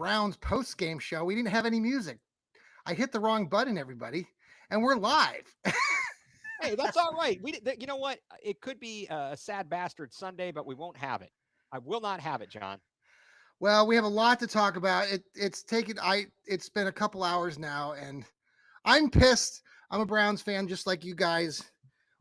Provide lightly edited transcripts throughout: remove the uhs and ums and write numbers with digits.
Browns post game show. We didn't have any music. I hit the wrong button, everybody, and we're live. Hey, that's all right. You know what? It could be a sad bastard Sunday, but we won't have it. I will not have it, John. Well, we have a lot to talk about. It's been a couple hours now, and I'm pissed. I'm a Browns fan, just like you guys.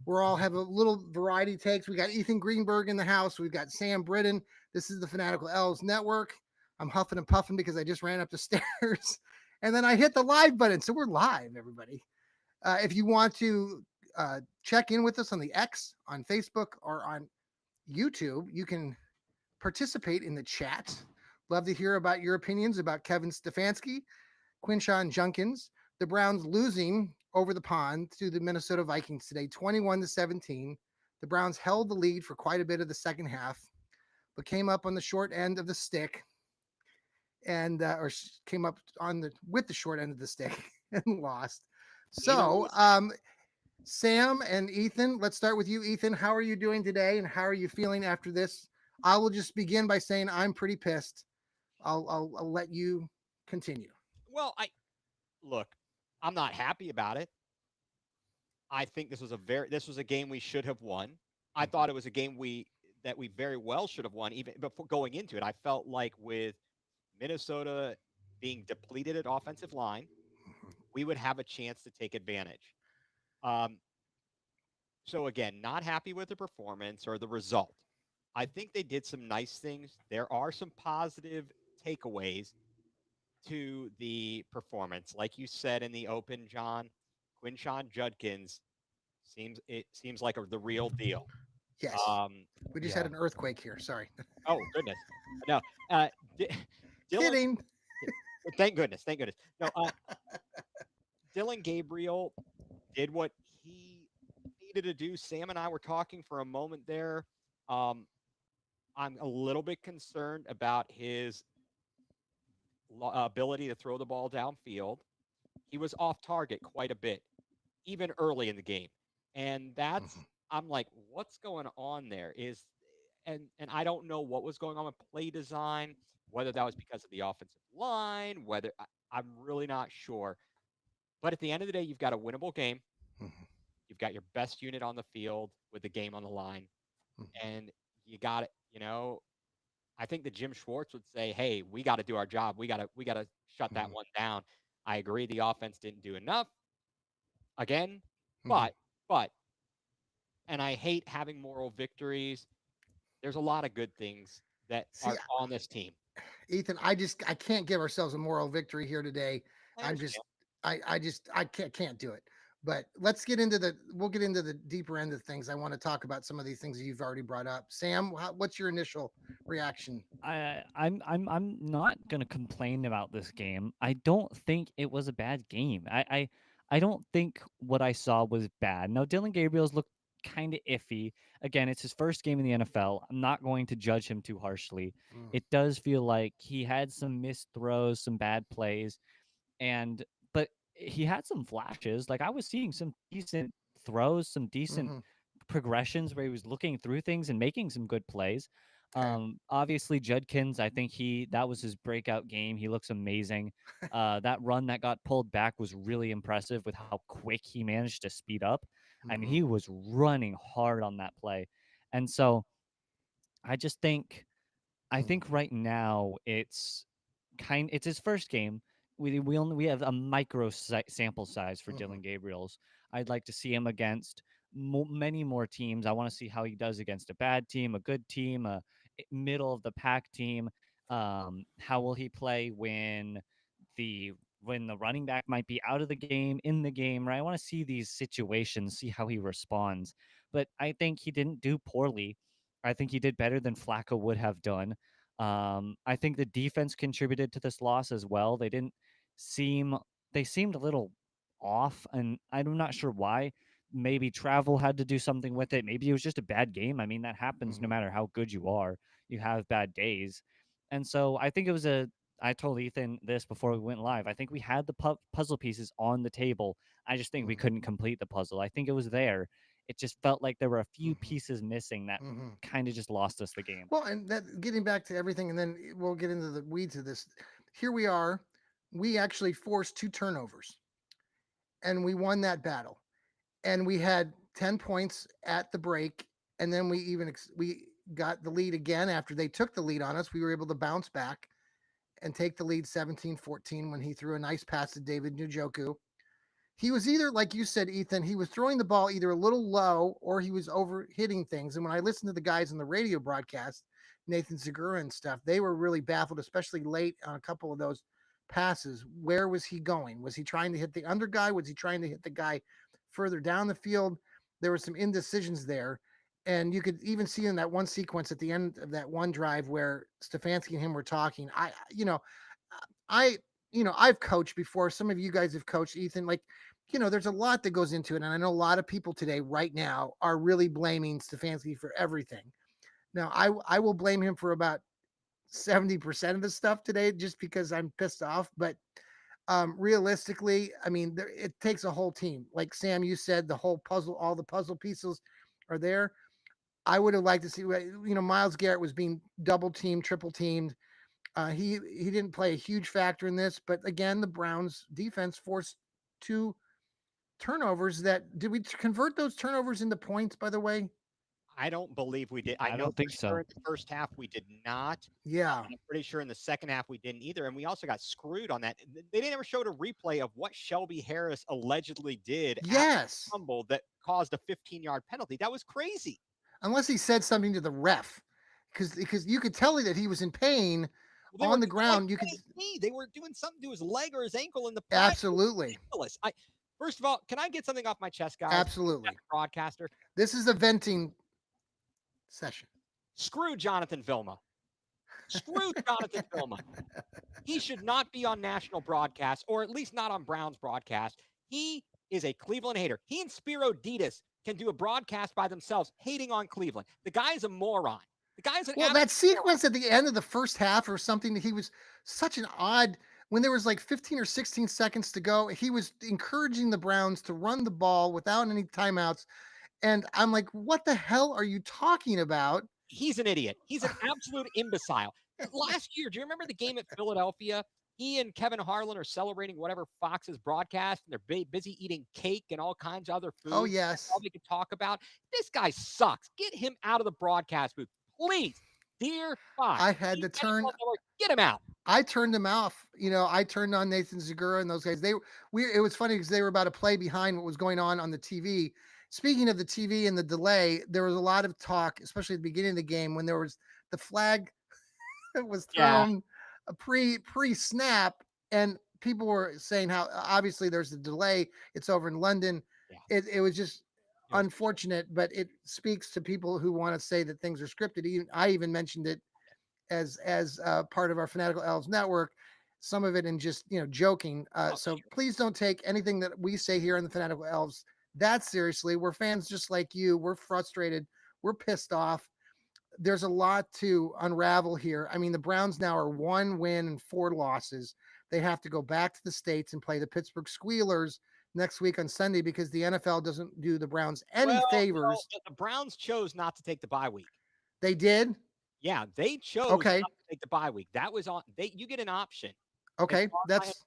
We're all have a little variety takes. We got Ethan Greenberg in the house. We've got Sam Britton. This is the Fanatical Elves Network. I'm huffing and puffing because I just ran up the stairs, and then I hit the live button. So we're live, everybody. If you want to check in with us on the X, on Facebook, or on YouTube, you can participate in the chat. Love to hear about your opinions about Kevin Stefanski, Quinshawn Junkins, the Browns losing over the pond to the Minnesota Vikings today, 21-17. The Browns held the lead for quite a bit of the second half, but came up on the short end of the stick and or came up on the with the short end of the stick and lost. Either So, way, Sam and Ethan, let's start with you, Ethan. How are you doing today, and how are you feeling after this? I will just begin by saying I'm pretty pissed. I'll let you continue. well, I look. I'm not happy about it. I think this was a game we should have won. I thought it was a game we very well should have won even before going into it. I felt like with Minnesota being depleted at offensive line, we would have a chance to take advantage. Um, so again, not happy with the performance or the result. I think they did some nice things. There are some positive takeaways to the performance. Like you said in the open, John, Quinshawn Judkins seems like the real deal. Yes, we just had Yeah. an earthquake here. Sorry. Oh goodness. No. Uh, D- Dylan. Kidding. yeah, Thank goodness. Thank goodness. No. Dylan Gabriel did what he needed to do. Sam and I were talking for a moment there. Um, I'm a little bit concerned about his ability to throw the ball downfield. He was off target quite a bit, even early in the game. And Mhm. I'm like, what's going on there? And I don't know what was going on with play design, whether that was because of the offensive line, I'm really not sure. But at the end of the day, you've got a winnable game. Mhm. You've got your best unit on the field with the game on the line, Mhm. and you got it. I think that Jim Schwartz would say, "Hey, we got to do our job. We got to shut that Mhm. one down." I agree the offense didn't do enough again, Mhm. but and I hate having moral victories. There's a lot of good things that See, are on this team. Ethan, I can't give ourselves a moral victory here today. I I'm just understand. I can't do it. But let's get into we'll get into the deeper end of things. I want to talk about some of these things that you've already brought up. Sam, what's your initial reaction? I'm not gonna complain about this game. I don't think it was a bad game. I don't think what I saw was bad. Now Dylan Gabriel's looked kind of iffy. Again, it's his first game in the NFL. I'm not going to judge him too harshly. Mm. It does feel like he had some missed throws, some bad plays, and but he had some flashes. Like I was seeing some decent throws, some decent Mm-hmm. progressions where he was looking through things and making some good plays. Okay. Obviously Judkins, I think that was his breakout game. He looks amazing. That run that got pulled back was really impressive with how quick he managed to speed up. I mean, Mm-hmm. he was running hard on that play. And so I just think I Mm-hmm. think right now it's his first game. We have a micro sample size for Mm-hmm. Dylan Gabriel's. I'd like to see him against many more teams. I want to see how he does against a bad team, a good team, a middle of the pack team. How will he play the when the running back might be out of the game, in the game, right? I want to see these situations, see how he responds. But I think he didn't do poorly. I think he did better than Flacco would have done. I think the defense contributed to this loss as well. Seem they seemed a little off, and I'm not sure why. Maybe travel had to do something with it. Maybe it was just a bad game. I mean, that happens no Mm-hmm. matter how good you are. You have bad days. And so I think it was a I told Ethan this before we went live. I think we had the puzzle pieces on the table. I just think we Mm-hmm. couldn't complete the puzzle. I think it was there. It just felt like there were a few Mm-hmm. pieces missing that Mm-hmm. kind of just lost us the game. Well, and that getting back to everything, and then we'll get into the weeds of this. here we are. We actually forced 2 turnovers and we won that battle. And we had 10 points at the break. And then we got the lead again after they took the lead on us. We were able to bounce back and take the lead 17-14 when he threw a nice pass to David Njoku. He was either, like you said, Ethan, he was throwing the ball either a little low or he was over hitting things. And when I listened to the guys on the radio broadcast, Nathan Segura and stuff, they were really baffled, especially late on a couple of those passes. Where was he going? Was he trying to hit the under guy? Was he trying to hit the guy further down the field? There were some indecisions there. And you could even see in that one sequence at the end of that one drive where Stefanski and him were talking. I, I've coached before. Some of you guys have coached, Ethan. Like, there's a lot that goes into it. And I know a lot of people today, right now, are really blaming Stefanski for everything. Now, I will blame him for about 70% of the stuff today just because I'm pissed off. But realistically, I mean, it takes a whole team. Like Sam, you said, the whole puzzle, all the puzzle pieces are there. I would have liked to see, Myles Garrett was being double teamed, triple teamed. He didn't play a huge factor in this, but again, the Browns defense forced 2 turnovers. Did we convert those turnovers into points, by the way? I don't believe we did. I know don't think for so. sure in the first half we did not. Yeah. I'm pretty sure in the second half we didn't either. And we also got screwed on that. They never showed a replay of what Shelby Harris allegedly did after the Yes. fumble that caused a 15-yard penalty. That was crazy. Unless he said something to the ref, because you could tell that he was in pain Well, on the ground. You could. They were doing something to his leg or his ankle in the Absolutely. First of all, can I get something off my chest, guys? Absolutely. Broadcaster. This is a venting session. Screw Jonathan Vilma. Screw Jonathan Vilma. He should not be on national broadcast, or at least not on Browns broadcast. He is a Cleveland hater. He and Spiro Ditas can do a broadcast by themselves, hating on Cleveland. The guy is a moron. The guy's an that sequence at the end of the first half or something, he was such an odd. When there was like 15 or 16 seconds to go, he was encouraging the Browns to run the ball without any timeouts. And I'm like, what the hell are you talking about? He's an idiot. He's an absolute imbecile. Last year, do you remember the game at Philadelphia? He and Kevin Harlan are celebrating whatever Fox's broadcast, and they're busy eating cake and all kinds of other food. Oh, yes. All they can talk about. This guy sucks. Get him out of the broadcast booth, please. Dear Fox. I had to turn. Get him out. I turned him off. I turned on Nathan Segura and those guys. It was funny because they were about to play behind what was going on the TV. Speaking of the TV and the delay, there was a lot of talk, especially at the beginning of the game when there was the flag that was thrown pre-snap, and people were saying how obviously there's a delay. It's over in London. Yeah. It was just unfortunate, but it speaks to people who want to say that things are scripted. I even mentioned it as part of our Fanatical Elves network, some of it in just joking. So please don't take anything that we say here on the Fanatical Elves that seriously. We're fans just like you. We're frustrated. We're pissed off. There's a lot to unravel here. I mean, the Browns now are 1 win and 4 losses. They have to go back to the States and play the Pittsburgh Squealers next week on Sunday because the NFL doesn't do the Browns any favors. The Browns chose not to take the bye week. They did? Yeah, they chose not to take the bye week. That was on. You get an option. Okay,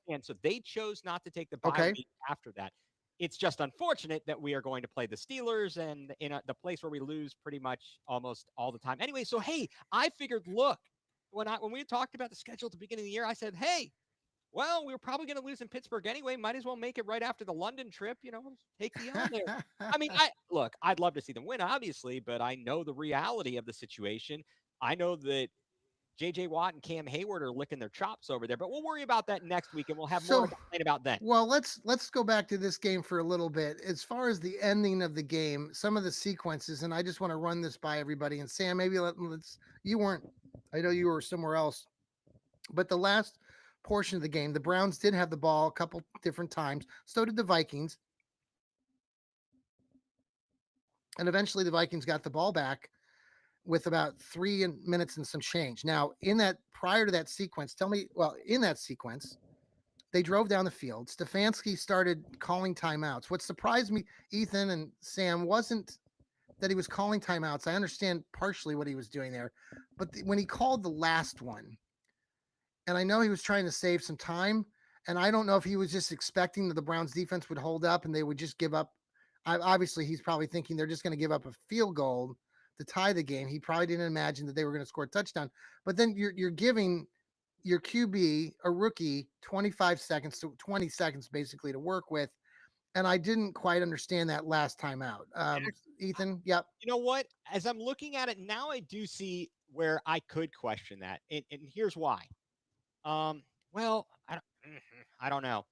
and so they chose not to take the bye week after that. It's just unfortunate that we are going to play the Steelers and in the place where we lose pretty much almost all the time. Anyway, so hey, I figured, look, when we talked about the schedule at the beginning of the year, I said, hey, well, we were probably going to lose in Pittsburgh anyway. Might as well make it right after the London trip. Take the L there. I mean, I'd love to see them win, obviously, but I know the reality of the situation. I know that J.J. Watt and Cam Hayward are licking their chops over there, but we'll worry about that next week, and we'll have more to complain about then. Well, let's go back to this game for a little bit. As far as the ending of the game, some of the sequences, and I just want to run this by everybody. And Sam, maybe you weren't. I know you were somewhere else, but the last portion of the game, the Browns did have the ball a couple different times. So did the Vikings, and eventually the Vikings got the ball back with about 3 minutes and some change. Now, prior to that sequence, in that sequence, they drove down the field. Stefanski started calling timeouts. What surprised me, Ethan and Sam, wasn't that he was calling timeouts. I understand partially what he was doing there, but when he called the last one, and I know he was trying to save some time. And I don't know if he was just expecting that the Browns defense would hold up and they would just give up. Obviously, he's probably thinking they're just going to give up a field goal to tie the game. He probably didn't imagine that they were going to score a touchdown. But then you're giving your QB, a rookie, 25 seconds to 20 seconds basically to work with. And I didn't quite understand that last time out. Ethan, yep. You know what? As I'm looking at it now, I do see where I could question that, and here's why. Well, I don't know.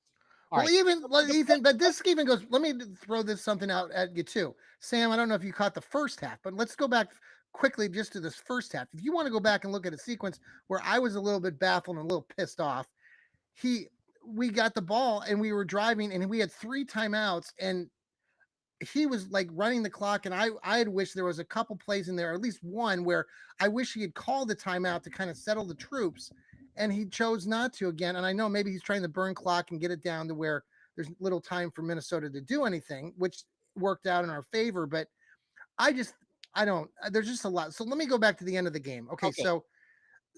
All Well, right, even the Ethan, but this even goes. Let me throw this something out at you too, Sam. I don't know if you caught the first half, but let's go back quickly just to this first half. If you want to go back and look at a sequence where I was a little bit baffled and a little pissed off, he we got the ball and we were driving and we had 3 timeouts and he was like running the clock and I had wished there was a couple plays in there, at least one where I wish he had called the timeout to kind of settle the troops, and he chose not to again. And I know maybe he's trying to burn clock and get it down to where there's little time for Minnesota to do anything, which worked out in our favor. But I just I don't. There's just a lot. So let me go back to the end of the game. Okay, okay. so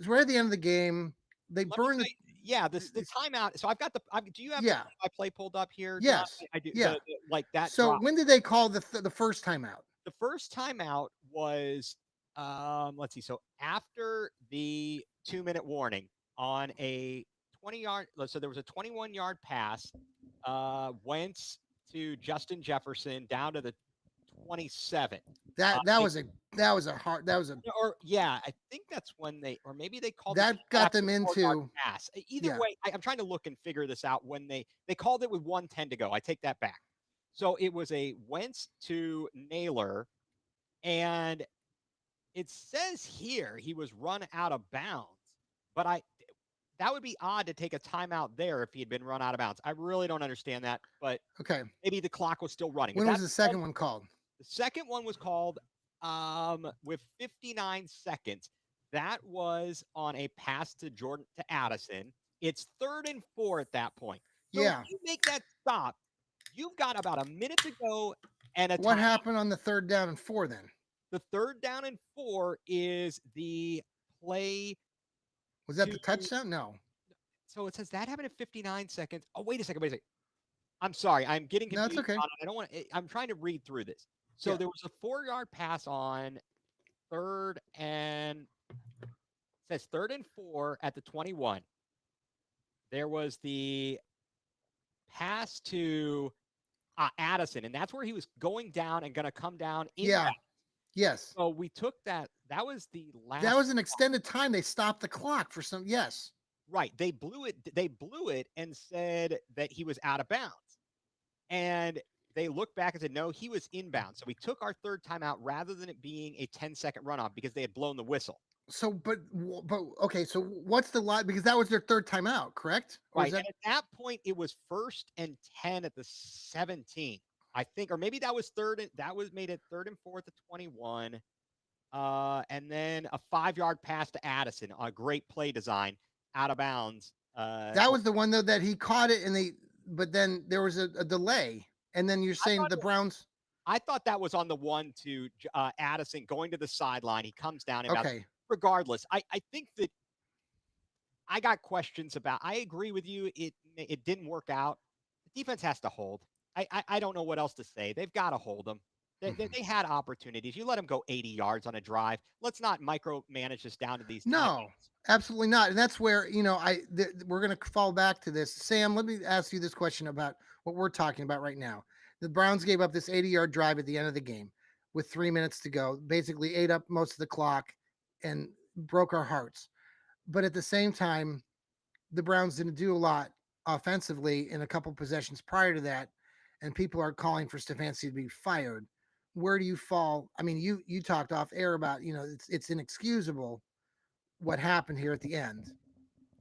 we're at the end of the game. They Let me burned tell the you, yeah, the timeout. So I've got the. Do you have yeah my play pulled up here, John? yes I do. yeah. Like that So drop. when did they call the first time out? The first timeout was, let's see. So after the 2 minute warning on a 20-yard, so there was a 21-yard pass, Wentz to Justin Jefferson down to the 27. That They, was a that was a hard that was a or yeah, I think that's when they, or maybe they called the that timeout got after them the 4 yard into pass. Either yeah. way, I'm trying to look and figure this out. When they called it with 1:10 to go, I take that back. So it was a Wentz to Naylor, and it says here he was run out of bounds, but that would be odd to take a timeout there if he had been run out of bounds. I really don't understand that, but Okay. maybe the clock was still running. If When was that's the second one called? the second one was called with 59 seconds. That was on a pass to Jordan to Addison. It's 3rd and 4 at that point. So if Yeah. you make that stop, you've got about a minute to go and a What timeout. happened on the 3rd down and 4 then? The 3rd down and 4 is the play Was that to. the touchdown? No. So it says that happened at 59 seconds. Oh, wait a second. Wait a second. I'm sorry. I'm getting No, it's confused. okay. I don't want to. I'm trying to read through this. So Yeah. there was a 4 yard pass on third and it says 3rd and 4 at the 21. There was the pass to Addison, and that's where he was going down and going to come down. Yeah. Yes. So we took that. That was the last. That was an extended time. They stopped the clock for some yes. Right. They blew it. They blew it and said that he was out of bounds. And they looked back and said, no, he was inbound. So we took our 3rd timeout rather than it being a 10-second runoff because they had blown the whistle. So but okay, so what's the lot because that was their 3rd timeout, correct? Or Right. that, And at that point, it was 1st and 10 at the 17. I think, or maybe that was that was made it 3rd and 4 at the 21. And then a 5 yard pass to Addison, a great play design out of bounds. that was the one though that he caught it and but then there was a delay. And then you're saying the Browns I thought that was on the one to Addison going to the sideline. He comes down. okay. Regardless, I think that I got questions about. I agree with you. It didn't work out. The defense has to hold. I don't know what else to say. They've got to hold them. They had opportunities. You let them go 80 yards on a drive. Let's not micromanage this down to these. No, timeouts. absolutely not. And that's where, we're going to fall back to this. Sam, let me ask you this question about what we're talking about right now. The Browns gave up this 80-yard drive at the end of the game with 3 minutes to go, basically ate up most of the clock and broke our hearts. But at the same time, the Browns didn't do a lot offensively in a couple possessions prior to that. And people are calling for Stefanski to be fired. Where do you fall? I mean, you talked off air about, it's inexcusable what happened here at the end.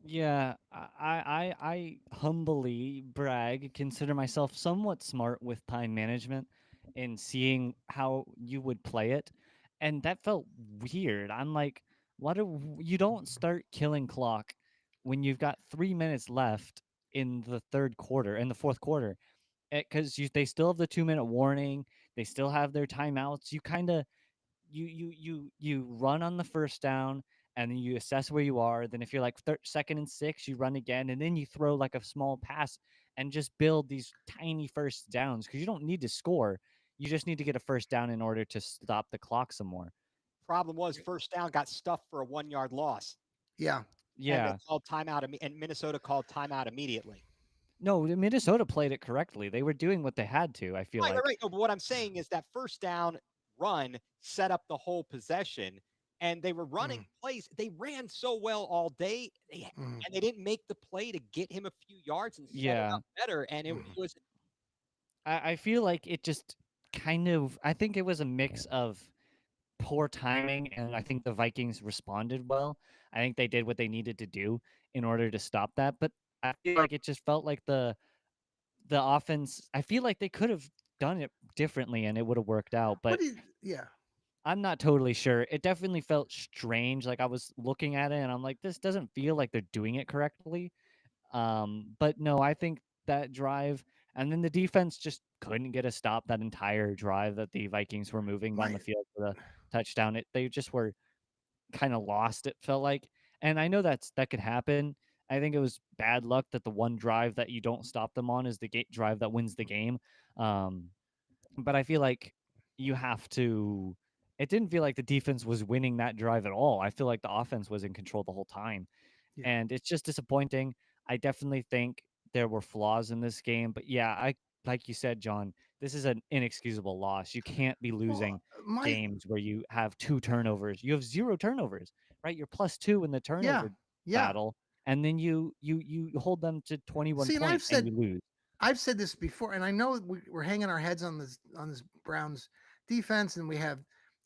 Yeah, I humbly brag, consider myself somewhat smart with time management and seeing how you would play it. And that felt weird. I'm like, you don't start killing clock when you've got 3 minutes left in the fourth quarter, because they still have the 2 minute warning. They still have their timeouts. You kind of you run on the first down, and then you assess where you are. Then if you're like 2nd and 6, you run again, and then you throw like a small pass and just build these tiny first downs because you don't need to score. You just need to get a first down in order to stop the clock some more. Problem was, first down got stuffed for a 1-yard loss. Yeah. And Yeah. they called timeout, and Minnesota called timeout immediately. No, Minnesota played it correctly. They were doing what they had to, I feel Right, like. right. No, but what I'm saying is that first down run set up the whole possession, and they were running plays. They ran so well all day, and they didn't make the play to get him a few yards and set it Yeah. up better. And it was I feel like it just kind of, I think it was a mix of poor timing, and I think the Vikings responded well. I think they did what they needed to do in order to stop that. But I feel like it just felt like the offense, I feel like they could have done it differently and it would have worked out. But Yeah. I'm not totally sure. It definitely felt strange. Like I was looking at it and I'm like, this doesn't feel like they're doing it correctly. But no, I think that drive, and then the defense just couldn't get a stop that entire drive that the Vikings were moving down the Right. field for the touchdown. They just were kind of lost, it felt like. And I know that could happen. I think it was bad luck that the one drive that you don't stop them on is the drive that wins the game. But I feel like you have to. It didn't feel like the defense was winning that drive at all. I feel like the offense was in control the whole time. Yeah. And it's just disappointing. I definitely think there were flaws in this game, but yeah, I like you said, John, this is an inexcusable loss. You can't be losing games where you have 2 turnovers. You have 0 turnovers, right? You're +2 in the turnover battle, and then you hold them to 21 See, and points and you lose. I've said this before, and I know we're hanging our heads on this Browns defense, and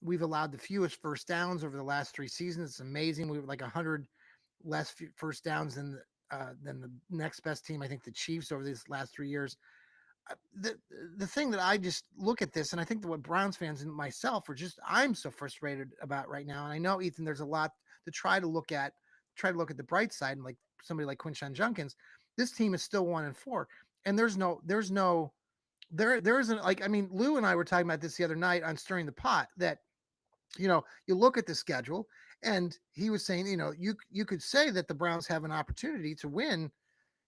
we've allowed the fewest first downs over the last 3 seasons. It's amazing. We have like 100 less first downs than the next best team. I think the Chiefs over these last 3 years. The thing that I just look at this, and I think that what Browns fans and myself are just, I'm so frustrated about right now. And I know, Ethan, there's a lot to try to look at the bright side, and like somebody like Quinshon Judkins, this team is still 1-4, and there isn't, like, I mean, Lou and I were talking about this the other night on Stirring the Pot, that you look at the schedule, and he was saying, you could say that the Browns have an opportunity to win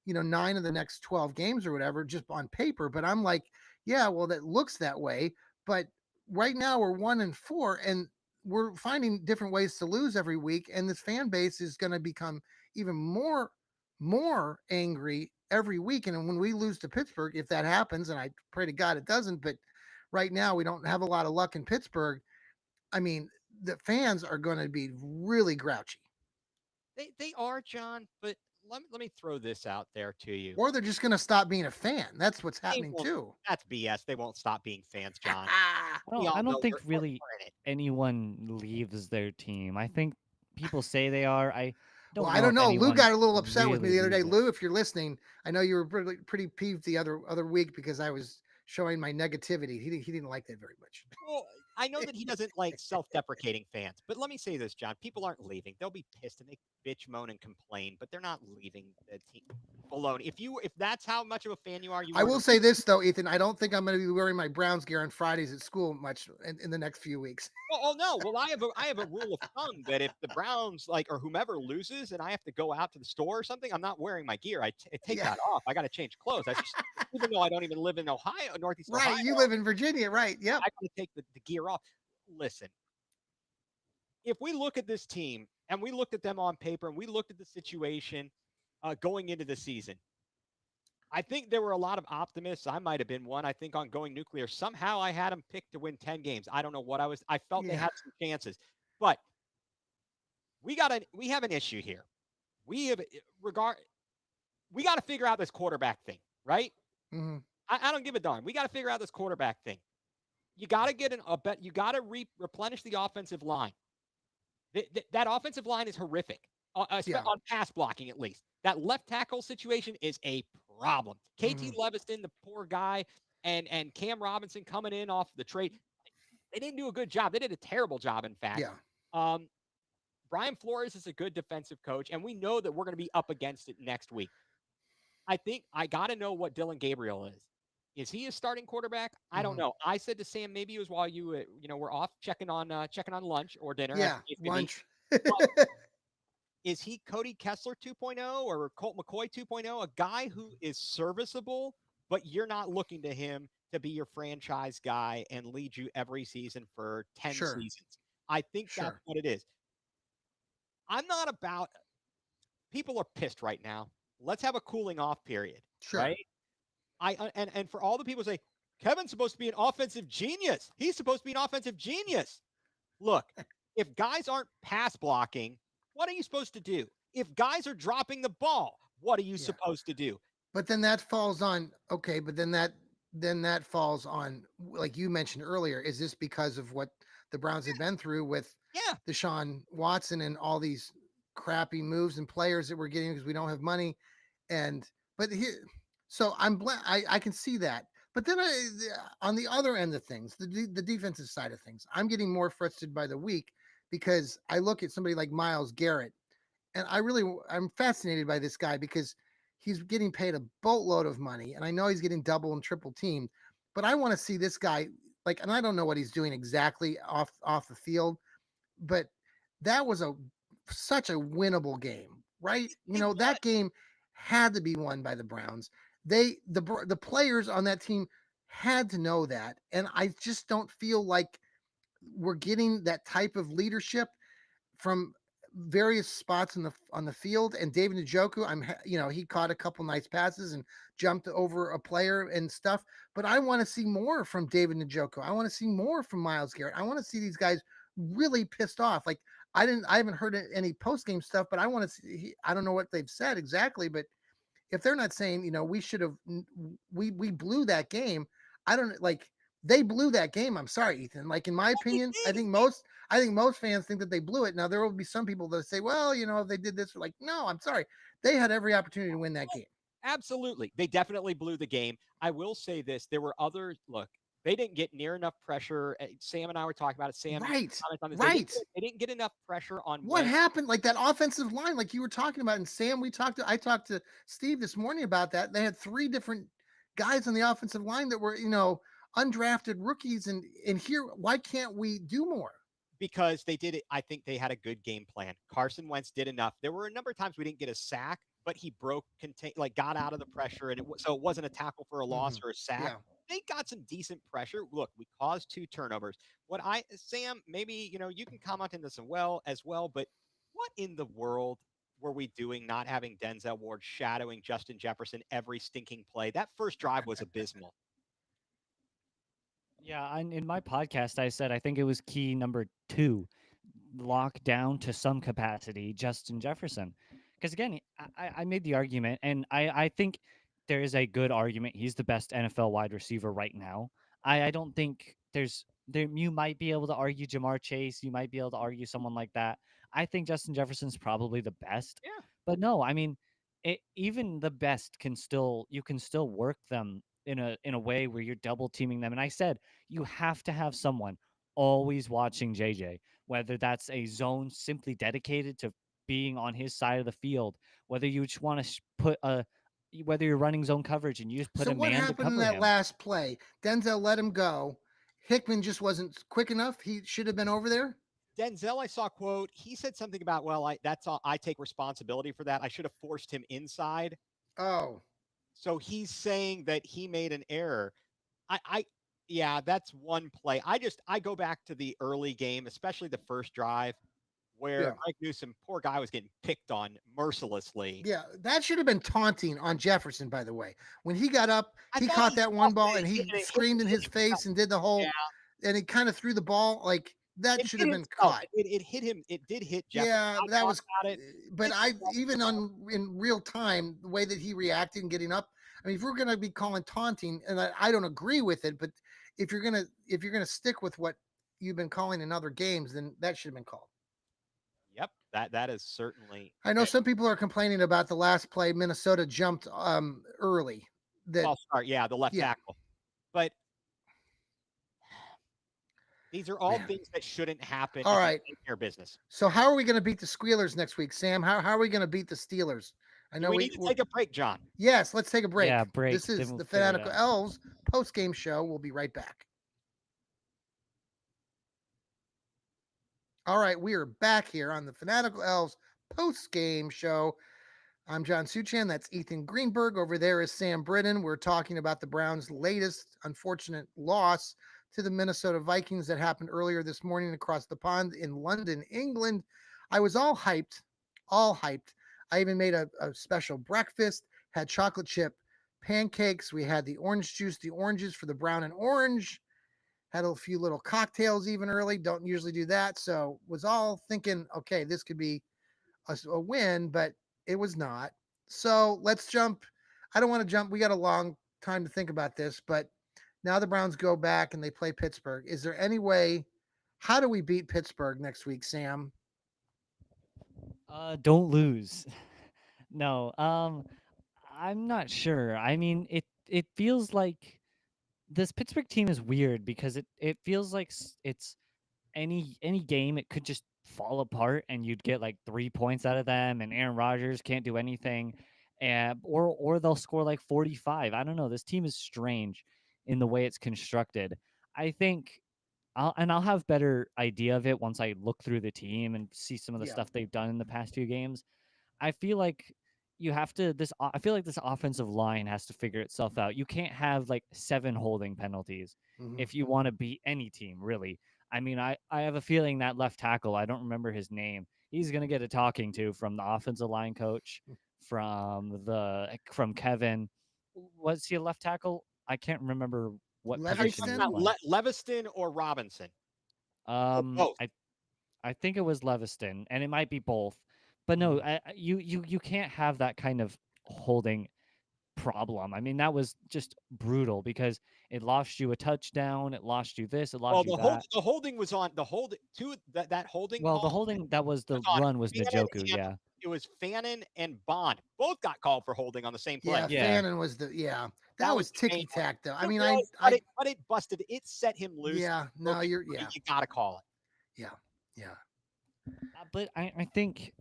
9 of the next 12 games or whatever, just on paper. But I'm like, yeah, well, that looks that way. But right now we're 1-4, and we're finding different ways to lose every week. And this fan base is going to become even more angry every week. And when we lose to Pittsburgh, if that happens, and I pray to God it doesn't, but right now we don't have a lot of luck in Pittsburgh. I mean, the fans are going to be really grouchy. They are, John, but let me throw this out there to you. Or they're just going to stop being a fan. That's what's happening too. That's BS. They won't stop being fans, John. I don't think really anyone leaves their team. I think people say they are. I don't know. Lou got a little upset with me the other day. leaves it. Lou, if you're listening, I know you were pretty peeved the other week because I was showing my negativity. He didn't like that very much. Well, I know that he doesn't like self-deprecating fans, but let me say this, John. People aren't leaving. They'll be pissed and they bitch, moan, and complain, but they're not leaving the team alone. If that's how much of a fan you are, I will say this though, Ethan. I don't think I'm going to be wearing my Browns gear on Fridays at school much in the next few weeks. Oh no! Well, I have a rule of thumb that if the Browns or whomever loses and I have to go out to the store or something, I'm not wearing my gear. I take that off. I got to change clothes. I just, even though I don't even live in Ohio, Northeast Ohio. Right, you live in Virginia, right? Yeah. I got to take the gear off. Listen, if we look at this team and we looked at them on paper and we looked at the situation going into the season, I think there were a lot of optimists. I might have been one. I think on Going Nuclear, somehow I had them picked to win 10 games. I don't know what I felt they had some chances, but we have an issue here. We got to figure out this quarterback thing, right? Mm-hmm. I don't give a darn. We got to figure out this quarterback thing. You got to get you got to replenish the offensive line. That offensive line is horrific, on pass blocking at least. That left tackle situation is a problem. KT Leviston, the poor guy, and Cam Robinson coming in off the trade, they didn't do a good job. They did a terrible job, in fact. Yeah. Brian Flores is a good defensive coach, and we know that we're going to be up against it next week. I think I got to know what Dylan Gabriel is. Is he a starting quarterback? I don't know. I said to Sam, maybe it was while you were off checking on lunch or dinner. Yeah, lunch. Is he Cody Kessler 2.0 or Colt McCoy 2.0? A guy who is serviceable, but you're not looking to him to be your franchise guy and lead you every season for 10 Sure. seasons. I think that's Sure. what it is. I'm not about people are pissed right now. Let's have a cooling off period, Sure. right? And for all the people say Kevin's supposed to be an offensive genius. He's supposed to be an offensive genius. Look, if guys aren't pass blocking, what are you supposed to do? If guys are dropping the ball, what are you Yeah. supposed to do? But then that falls on okay, but then that falls on like you mentioned earlier. Is this because of what the Browns have been through with Yeah, Deshaun Watson and all these crappy moves and players that we're getting because we don't have money? And but here, so I can see that. But then on the other end of things, the defensive side of things, I'm getting more frustrated by the week because I look at somebody like Miles Garrett and I'm fascinated by this guy because he's getting paid a boatload of money and I know he's getting double and triple teamed, but I want to see this guy like, and I don't know what he's doing exactly off the field, but that was such a winnable game, right? it was. That game had to be won by the Browns. The players on that team had to know that, and I just don't feel like we're getting that type of leadership from various spots on the field. And David Njoku, he caught a couple nice passes and jumped over a player and stuff. But I want to see more from David Njoku. I want to see more from Miles Garrett. I want to see these guys really pissed off. Like I haven't heard any post game stuff, but I want to see. I don't know what they've said exactly, but if they're not saying, we should have, we blew that game. I don't like they blew that game. I'm sorry, Ethan. Like in my opinion, I think most fans think that they blew it. Now there will be some people that say, well, if they did this, like, no, I'm sorry. They had every opportunity to win that game. Absolutely. They definitely blew the game. I will say this. There were other look, they didn't get near enough pressure. Sam and I were talking about it. Sam, Right. on this. Right. They didn't get enough pressure on What happened? Like that offensive line, like you were talking about, and Sam, I talked to Steve this morning about that. They had three different guys on the offensive line that were, undrafted rookies. And here, why can't we do more? because they did it. I think they had a good game plan. Carson Wentz did enough. There were a number of times we didn't get a sack, but he got out of the pressure, and so it wasn't a tackle for a loss or a sack. Yeah. They got some decent pressure. Look, we caused 2 turnovers. Sam, maybe you can comment on this as well, but what in the world were we doing not having Denzel Ward shadowing Justin Jefferson every stinking play? That first drive was abysmal. Yeah, in my podcast, I said I think it was key number 2, lock down to some capacity Justin Jefferson. Because again, I made the argument, and I think there is a good argument. He's the best NFL wide receiver right now. I don't think there. You might be able to argue Jamar Chase. You might be able to argue someone like that. I think Justin Jefferson's probably the best. Yeah. But no, I mean, even the best you can still work them in a way where you're double teaming them. And I said you have to have someone always watching JJ, whether that's a zone simply dedicated to being on his side of the field, whether you just want to whether you're running zone coverage and you just put So a what man to happened in cover that him. last play? Denzel let him go. Hickman just wasn't quick enough. He should have been over there. Denzel, I saw quote. He said something about, "Well, that's all. I take responsibility for that. I should have forced him inside." Oh, So he's saying that he made an error. Yeah, that's one play. I go back to the early game, especially the first drive, where yeah. Greg Newsome, poor guy, was getting picked on mercilessly. Yeah, that should have been taunting on Jefferson, by the way. When he got up, I he thought caught he that one lost ball it, and he and it screamed in hit his face and did the Yeah, whole, and he kind of threw the ball like that it should hit have been himself. caught. It hit him. It did hit Jefferson. Yeah, I that thought was, about it. but It's I even on in real time the way that he reacted and getting up. I mean, if we're gonna be calling taunting, and I don't agree with it, but if you're gonna stick with what you've been calling in other games, then that should have been called. Yep, that is certainly I know some people are complaining about the last play. Minnesota jumped early. That false start. Yeah, the left yeah, tackle. But these are all man. things that shouldn't happen All if you right. take care of business. So how are we going to beat the Squealers next week, Sam? How are we going to beat the Steelers? I Do know we need to take a break, John? yes. Let's take a break. Yeah, break. This Then is we'll the figure it Fanatical out. Elves post game show. We'll be right back. All right, we are back here on the Fanatical Elves post game show. I'm John Suchan. That's Ethan Greenberg. Over there is Sam Britton. We're talking about the Browns' latest unfortunate loss to the Minnesota Vikings that happened earlier this morning across the pond in London, England. I was all hyped, all hyped. I even made a special breakfast, had chocolate chip pancakes. We had the orange juice, the oranges for the brown and orange. Had a few little cocktails even early. Don't usually do that. So was all thinking, okay, this could be a win, but it was not. So let's jump. I don't want to jump. We got a long time to think about this, but now the Browns go back and they play Pittsburgh. Is there any way? How do we beat Pittsburgh next week, Sam? Don't lose. No, I'm not sure. I mean, it feels like this Pittsburgh team is weird because it feels like it's any game it could just fall apart and you'd get like 3 points out of them and Aaron Rodgers can't do anything, and or they'll score like 45. I don't know. This team is strange in the way it's constructed. I think I'll have better idea of it once I look through the team and see some of the Yeah. stuff they've done in the past few games. I feel like you have to I feel like this offensive line has to figure itself out. You can't have like 7 holding penalties Mhm. if you want to beat any team, really. I mean, I have a feeling that left tackle, I don't remember his name. He's going to get a talking to from the offensive line coach, from Kevin. Was he a left tackle? I can't remember what Are you position he talking Leviston? was about playing. Leviston or Robinson? Oh, both. I think it was Leviston, and it might be both. But no, you can't have that kind of holding problem. I mean, that was just brutal because it lost you a touchdown, it lost you this, it Well, lost you that. the holding was on the hold two that holding Well, the call holding that was the was on run was Fannin Njoku, and yeah. it was Fannin and Bond. Both got called for holding on the same play. Yeah, Yeah. Fannin was the that That was was the main ticky one. tack though. I It mean, was, I but it busted. It set him loose. yeah, Broke no, his you're free. yeah, You gotta call it. yeah, yeah. But I think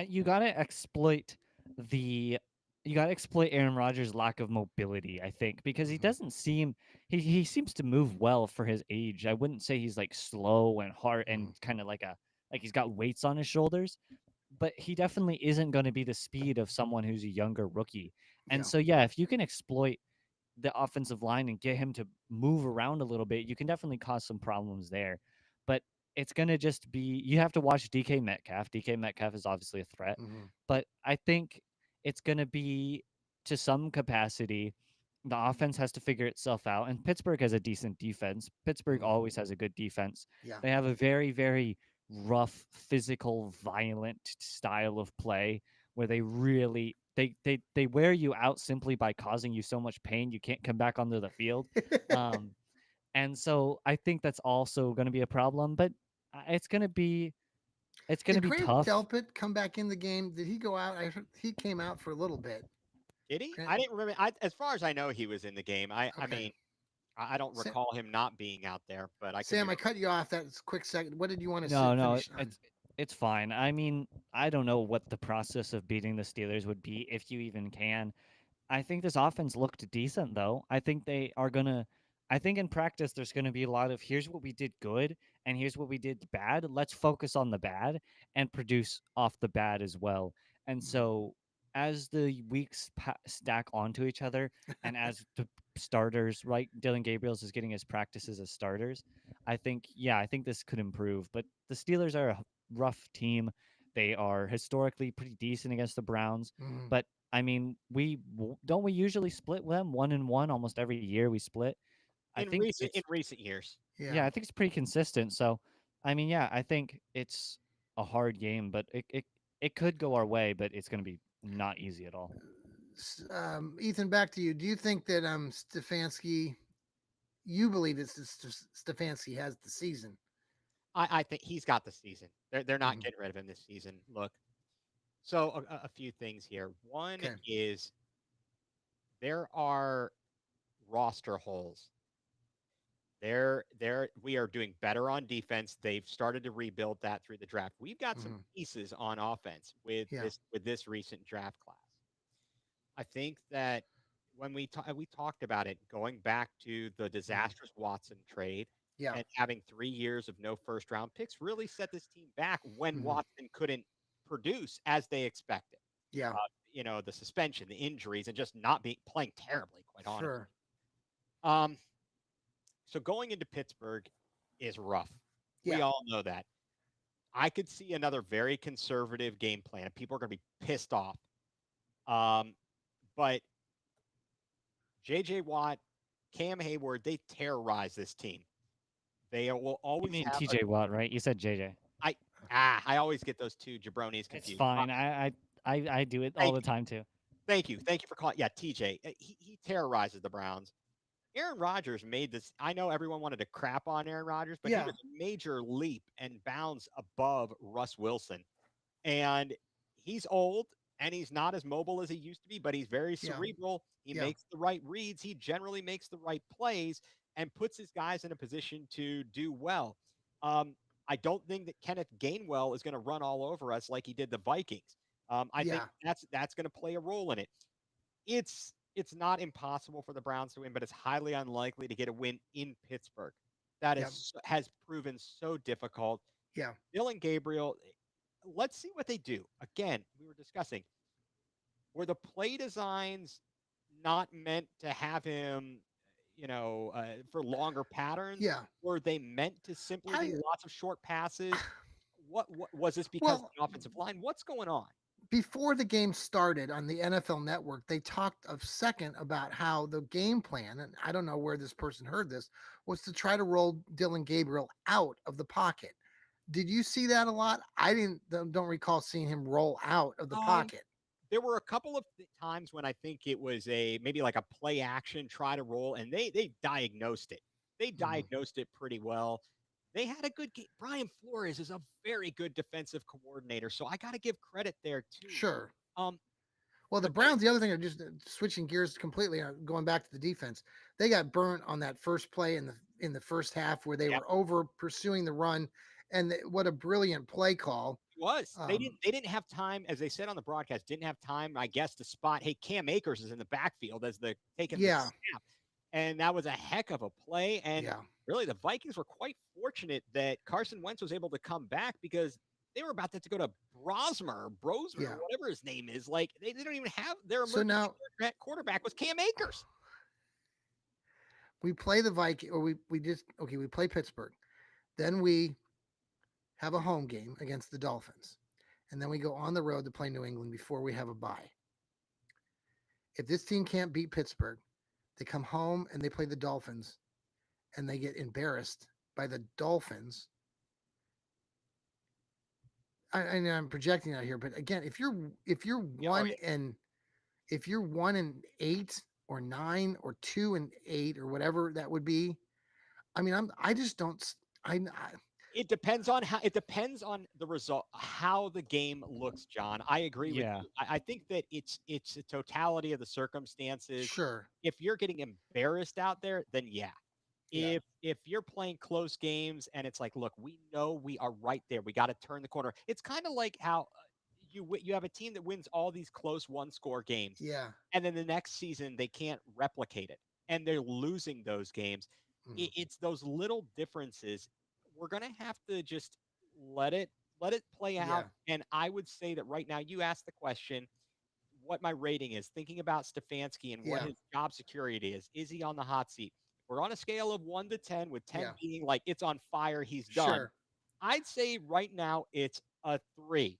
you gotta exploit the you gotta exploit Aaron Rodgers' lack of mobility, I think, because he Mhm. doesn't seem he seems to move well for his age. I wouldn't say he's like slow and hard and Mhm. kind of like he's got weights on his shoulders, but he definitely isn't going to be the speed of someone who's a younger rookie. And Yeah. so yeah, if you can exploit the offensive line and get him to move around a little bit, you can definitely cause some problems there. But it's going to just be you have to watch DK Metcalf. DK Metcalf is obviously a threat, Mhm. but I think it's going to be to some capacity the offense has to figure itself out, and Pittsburgh has a decent defense. Pittsburgh Mhm. always has a good defense. Yeah. They have a very very rough, physical, violent style of play where they really they wear you out simply by causing you so much pain you can't come back onto the field. Um, and so I think that's also going to be a problem, but it's going to be Did Grant tough. Delpit come back in the game? Did he go out? I heard he came out for a little bit. Did he? Grant, I didn't remember. As far as I know, he was in the game. I okay. mean, I don't Sa- recall him not being out there, but I could be Sam, I wrong. cut you off. That's a quick second. What did you want to No, finish on? it's fine. I mean, I don't know what the process of beating the Steelers would be if you even can. I think this offense looked decent though. I think they are gonna. I think in practice there's gonna be a lot of here's what we did good and here's what we did bad. Let's focus on the bad and produce off the bad as well. And so as the weeks stack onto each other and as the starters, right, Dylan Gabriel's is getting his practices as starters. I think this could improve. But the Steelers are a rough team. They are historically pretty decent against the Browns, Mhm. but I mean, don't we usually split them 1-1 almost every year we split. I think In it's recent years. Yeah. yeah, I think it's pretty consistent. So, I mean, yeah, I think it's a hard game, but it could go our way, but it's going to be not easy at all. Ethan, back to you. Do you think that Stefanski? You believe that Stefanski has the season? I think he's got the season. They're not Mhm. getting rid of him this season. Look, so a few things here. One Okay. is there are roster holes. We are doing better on defense. They've started to rebuild that through the draft. We've got some Mhm. pieces on offense Yeah. with this recent draft class. I think that when we talked about it going back to the disastrous Watson trade Yeah. and having 3 years of no first round picks really set this team back when Mhm. Watson couldn't produce as they expected. Yeah, The suspension, the injuries, and just not being playing terribly, quite honestly. sure. Um, so going into Pittsburgh is rough. We Yeah, all know that. I could see another very conservative game plan, and people are going to be pissed off. Um, but J.J. Watt, Cam Hayward, they terrorize this team. They will You always mean have. TJ Watt, right? You said JJ. I always get those two jabronis It's confused. fine. I do it all Thank the you. time too. Thank you. Thank you for calling. Yeah, TJ. He terrorizes the Browns. Aaron Rodgers made this. I know everyone wanted to crap on Aaron Rodgers, but he yeah, was a major leap and bounds above Russ Wilson. And he's old and he's not as mobile as he used to be, but he's very yeah, cerebral. He yeah, makes the right reads. He generally makes the right plays and puts his guys in a position to do well. I don't think that Kenneth Gainwell is going to run all over us like he did the Vikings. I think yeah, that's going to play a role in it. It's not impossible for the Browns to win, but it's highly unlikely to get a win in Pittsburgh. That yeah, has proven so difficult. yeah, Dylan Gabriel, let's see what they do. Again, we were discussing, were the play designs not meant to have him, for longer patterns? yeah. Were they meant to simply I be lots of short passes? What was this because of well, the offensive line? What's going on? before the game started on the NFL Network, they talked a second about how the game plan, and I don't know where this person heard this, was to try to roll Dylan Gabriel out of the pocket. Did you see that a lot? I don't recall seeing him roll out of the Um, pocket. there were a couple of times when I think it was maybe like a play action try to roll, and they diagnosed it. They Mhm. diagnosed it pretty well. They had a good game. Brian Flores is a very good defensive coordinator, so I got to give credit there too. Sure. Um, Well, the but then Browns, the other thing, are just switching gears completely, going back to the defense. They got burnt on that first play in the first half where they yeah, were over pursuing the run, and what a brilliant play call. it was. Um, They didn't have time, as they said on the broadcast, didn't have time, I guess, to spot. Hey, Cam Akers is in the backfield as the taking the yeah, snap, and that was a heck of a play. And yeah. really, the Vikings were quite fortunate that Carson Wentz was able to come back because they were about to go to Brosmer, Yeah. or whatever his name is. Like they don't even have their So emergency now quarterback was Cam Akers. we play the Viking, or we play Pittsburgh. Then we have a home game against the Dolphins, and then we go on the road to play New England before we have a bye. If this team can't beat Pittsburgh, they come home and they play the Dolphins, and they get embarrassed by the Dolphins. I know I'm projecting out here, but again, if you're Yeah, one and if you're 1-8 or 9 or 2-8 or whatever that would be, I mean, I just don't. I it depends on the result, how the game looks, John. I agree with Yeah. you. I think that it's the totality of the circumstances. sure, If you're getting embarrassed out there, then yeah. yeah, If you're playing close games and it's like, look, we know we are right there. We got to turn the corner. It's kind of like how you have a team that wins all these close one score games, yeah, and then the next season they can't replicate it, and they're losing those games. mhm, It's those little differences. We're gonna have to just let it let it play yeah, out. And I would say that right now, you asked the question, what my rating is, thinking about Stefanski and what yeah, his job security is. Is he on the hot seat? We're on a scale of 1 to 10, with 10 yeah, being like it's on fire, he's done. sure, I'd say right now it's a 3.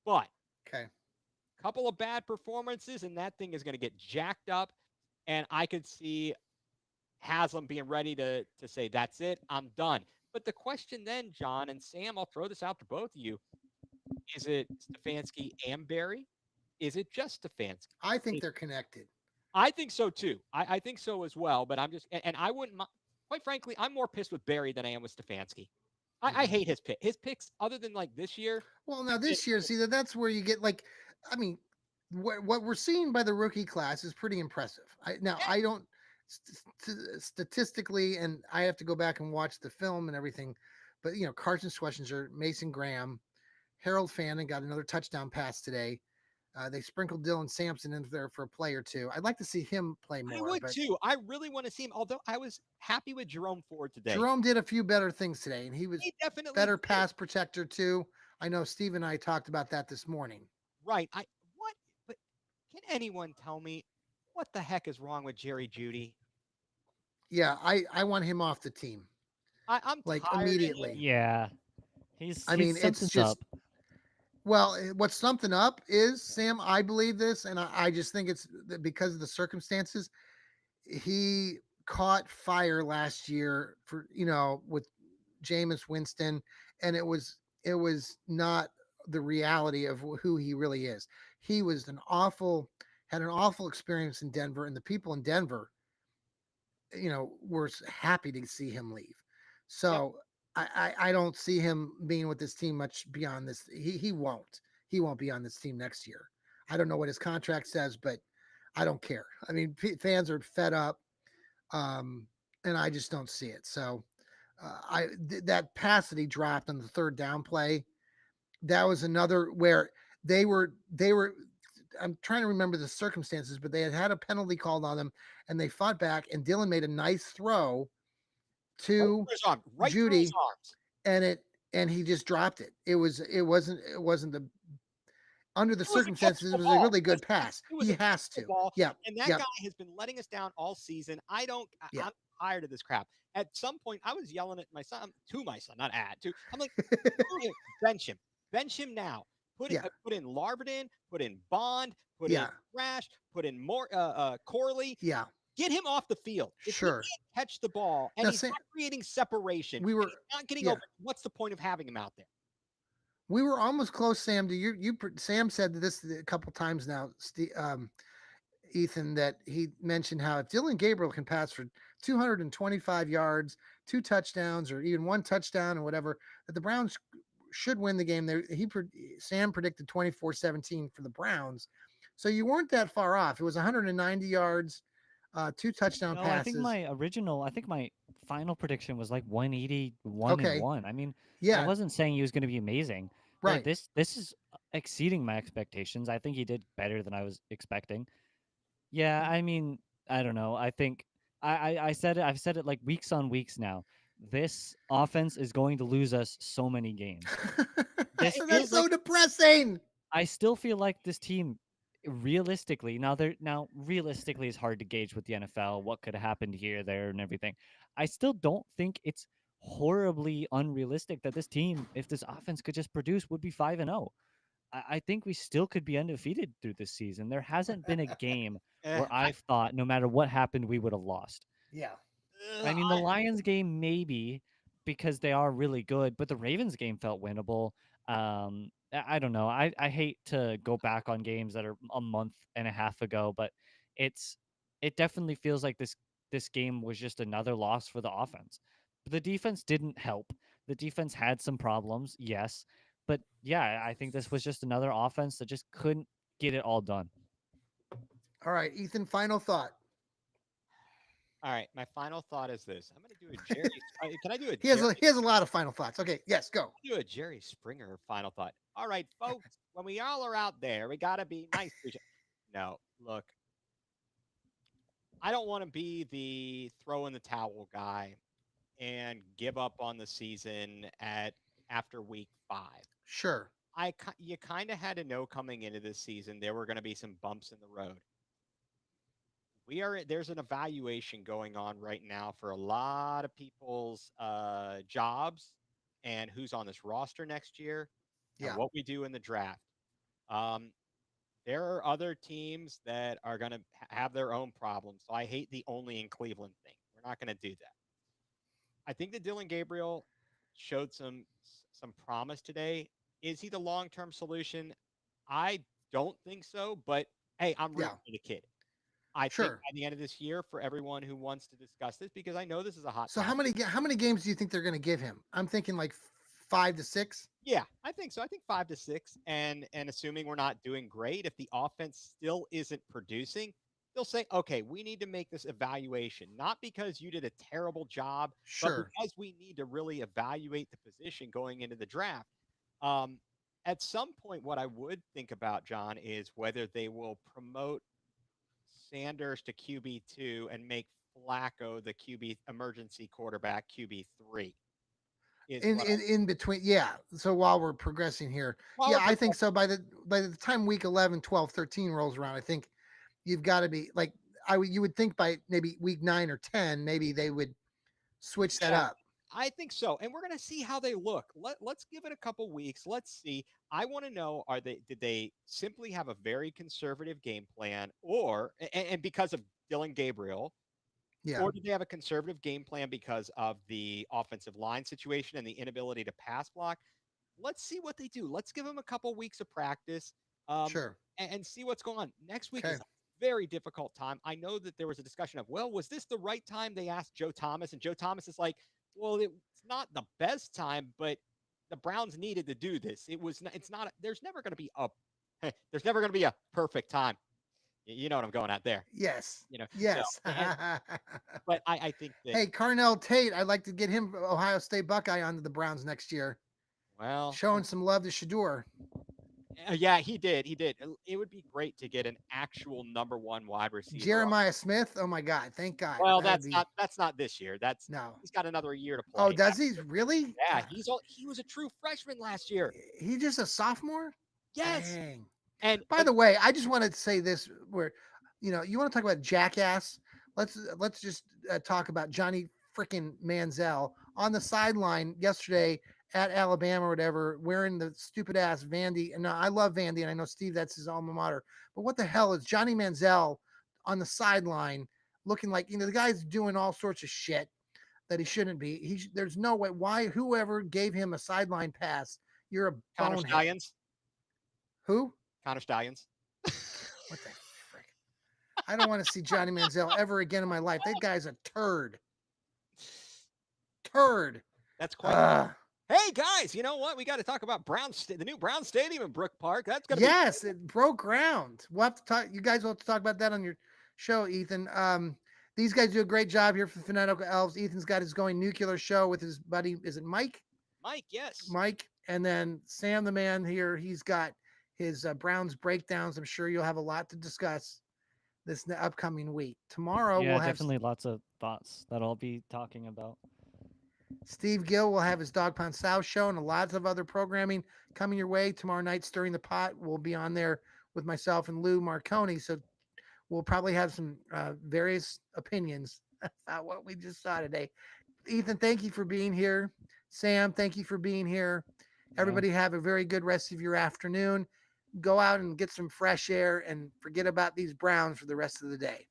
But okay, a couple of bad performances, and that thing is going to get jacked up. And I could see Haslam being ready to say, that's it, I'm done. But the question then, John and Sam, I'll throw this out to both of you. Is it Stefanski and Barry? Is it just Stefanski? I think they're connected. I think so too. I think so as well. But I'm just, and I wouldn't, quite frankly, I'm more pissed with Barry than I am with Stefanski. I Mhm. hate his pick. His picks, other than like this year, Well, now have been, this year, see that's where you get like, I mean, what we're seeing by the rookie class is pretty impressive. yeah, I don't statistically, and I have to go back and watch the film and everything, but Carson Schwarzenegger, Mason Graham, Harold Fannin got another touchdown pass today. They sprinkled Dylan Sampson in there for a play or two. I'd like to see him play I more, would but too. I really want to see him. Although I was happy with Jerome Ford today. Jerome did a few better things today, and he was He definitely better did. pass protector too. I know Steve and I talked about that this morning. Right. I what? But can anyone tell me what the heck is wrong with Jerry Judy? Yeah, I want him off the team I'm like tired of him. immediately. Yeah, I he's mean, it's something's up. just well, what's something up is Sam. I believe this, and I just think it's because of the circumstances. He caught fire last year for with Jameis Winston, and it was not the reality of who he really is. He was had an awful experience in Denver, and the people in Denver, were happy to see him leave. Yep. So I don't see him being with this team much beyond this. He won't be on this team next year. I don't know what his contract says, but I don't care. I mean, fans are fed up, um, and I just don't see it. So that pass that he dropped on the third down play, that was another where they were. I'm trying to remember the circumstances, but they had a penalty called on them, and they fought back. And Dylan made a nice throw Right to through his arm. Right through his Judy, arms. and he just dropped it. It wasn't the under the It was a circumstances. It catchable was a ball. really good pass. It was He a has catchable to. ball, Yep. and that Yep. guy has been letting us down all season. Yeah. I'm tired of this crap. At some point, I was yelling at my son, to my son, not at, to. I'm like, bench him, bench him now. Yeah. Put in Larvin, put in Bond, put in Yeah. Rash, put in more Corley. Yeah. Get him off the field. If he Sure. can't catch the ball and Now, he's Sam, not creating separation, we and were. he's not getting Yeah. open, what's the point of having him out there? We were almost close, Sam. To Sam said this a couple times now, Ethan, that he mentioned how if Dylan Gabriel can pass for 225 yards, two touchdowns, or even one touchdown or whatever, that the Browns should win the game. There, Sam predicted 24-17 for the Browns, so you weren't that far off. It was 190 yards, two touchdown No, passes. I think my final prediction was like 181 and Okay, 1. I mean, I yeah, wasn't saying he was going to be amazing, but right. this is exceeding my expectations. I think he did better than I was expecting. Yeah, I mean, I don't know. I think I said it. I've said it like weeks on weeks now. This offense is going to lose us so many games. This It, That's feels so like depressing. I still feel like this team realistically now realistically is hard to gauge with the NFL what could have happened here, there, and everything. I still don't think it's horribly unrealistic that this team, if this offense could just produce, would be 5-0. I think we still could be undefeated through this season. There hasn't been a game eh, where I've thought no matter what happened, we would have lost. Yeah. I mean, the Lions game maybe because they are really good, but the Ravens game felt winnable. I don't know. I hate to go back on games that are a month and a half ago, but it's it definitely feels like this game was just another loss for the offense. But the defense didn't help. The defense had some problems, yes, but yeah, I think this was just another offense that just couldn't get it all done. All right, Ethan. Final thought. All right, my final thought is this. I'm going to do a Jerry. Can I do a He has Jerry? he has a lot of final thoughts. Okay, yes, go. Do a Jerry Springer final thought. All right, folks, when we all are out there, we got to be nice to each other. No, look, I don't want to be the throw in the towel guy and give up on the season at after week 5. Sure. You kind of had to know coming into this season there were going to be some bumps in the road. There's an evaluation going on right now for a lot of people's jobs and who's on this roster next year and Yeah. what we do in the draft. Um, there are other teams that are going to have their own problems. So I hate the only in Cleveland thing. We're not going to do that. I think that Dylan Gabriel showed some promise today. Is he the long-term solution? I don't think so, but hey, I'm rooting Yeah. for the kid. I think Sure. by the end of this year, for everyone who wants to discuss this, because I know this is a hot So topic. how many games do you think they're going to give him? I'm thinking like 5 to 6. Yeah, I think so. I think 5 to 6, and assuming we're not doing great, if the offense still isn't producing, they'll say, okay, we need to make this evaluation, not because you did a terrible job, but Sure. because we need to really evaluate the position going into the draft. Um, at some point, what I would think about, John, is whether they will promote Sanders to QB2 and make Flacco the QB emergency quarterback QB3. is in what in, in between. Yeah. So while we're progressing here, while yeah, we're I think so. By the time week 11, 12, 13 rolls around, I think you've got to be like you would think by maybe week 9 or 10, maybe they would switch that yeah, up. I think so. And we're going to see how they look. Let's give it a couple weeks. Let's see. I want to know, did they simply have a very conservative game plan, or and because of Dylan Gabriel, Yeah. or did they have a conservative game plan because of the offensive line situation and the inability to pass block? Let's see what they do. Let's give them a couple weeks of practice, Sure. and see what's going on. Next week Okay. is a very difficult time. I know that there was a discussion of, well, was this the right time? They asked Joe Thomas, and Joe Thomas is like, well, it's not the best time, but the Browns needed to do this. It was. It's not. There's never going to be a. There's never going to be a perfect time. You know what I'm going at there. Yes. You know. So, Yes. but I think that, Hey, Carnell Tate, I'd like to get him Ohio State Buckeye onto the Browns next year. well, Showing some love to Shador. yeah, he did. He did. It would be great to get an actual number one wide receiver. Jeremiah Smith. Oh my God. Thank God. Well, That would be that's not this year. That's no. He's got another year to play. Oh, does he really? Yeah, God. he was a true freshman last year. He just a sophomore? Yes. Dang. And By the way, I just wanted to say this where, you want to talk about jackass. Let's just talk about Johnny freaking Manziel on the sideline yesterday at Alabama or whatever, wearing the stupid ass Vandy. And I love Vandy, and I know Steve, that's his alma mater. But what the hell is Johnny Manziel on the sideline looking like, the guy's doing all sorts of shit that he shouldn't be. There's no way. Why? Whoever gave him a sideline pass, you're a Connor bonehead. Stallions. Who? Connor Stallions. What the frick? I don't want to see Johnny Manziel ever again in my life. That guy's a turd. Turd. That's quite. Ugh. Hey guys, you know what? We got to talk about the new Brown Stadium in Brook Park. That's gonna Yes, it broke ground. We'll have to talk. You guys will have to talk about that on your show, Ethan. These guys do a great job here for the Fanatical Elves. Ethan's got his going nuclear show with his buddy. Is it Mike? Mike, yes. Mike, and then Sam, the man here. He's got his Browns breakdowns. I'm sure you'll have a lot to discuss this upcoming week. Tomorrow Yeah, we'll have definitely lots of thoughts that I'll be talking about. Steve Gill will have his Dog Pound South show and lots of other programming coming your way. Tomorrow night, Stirring the Pot will be on there with myself and Lou Marconi. So we'll probably have some various opinions about what we just saw today. Ethan, thank you for being here. Sam, thank you for being here. Everybody have a very good rest of your afternoon. Go out and get some fresh air and forget about these Browns for the rest of the day.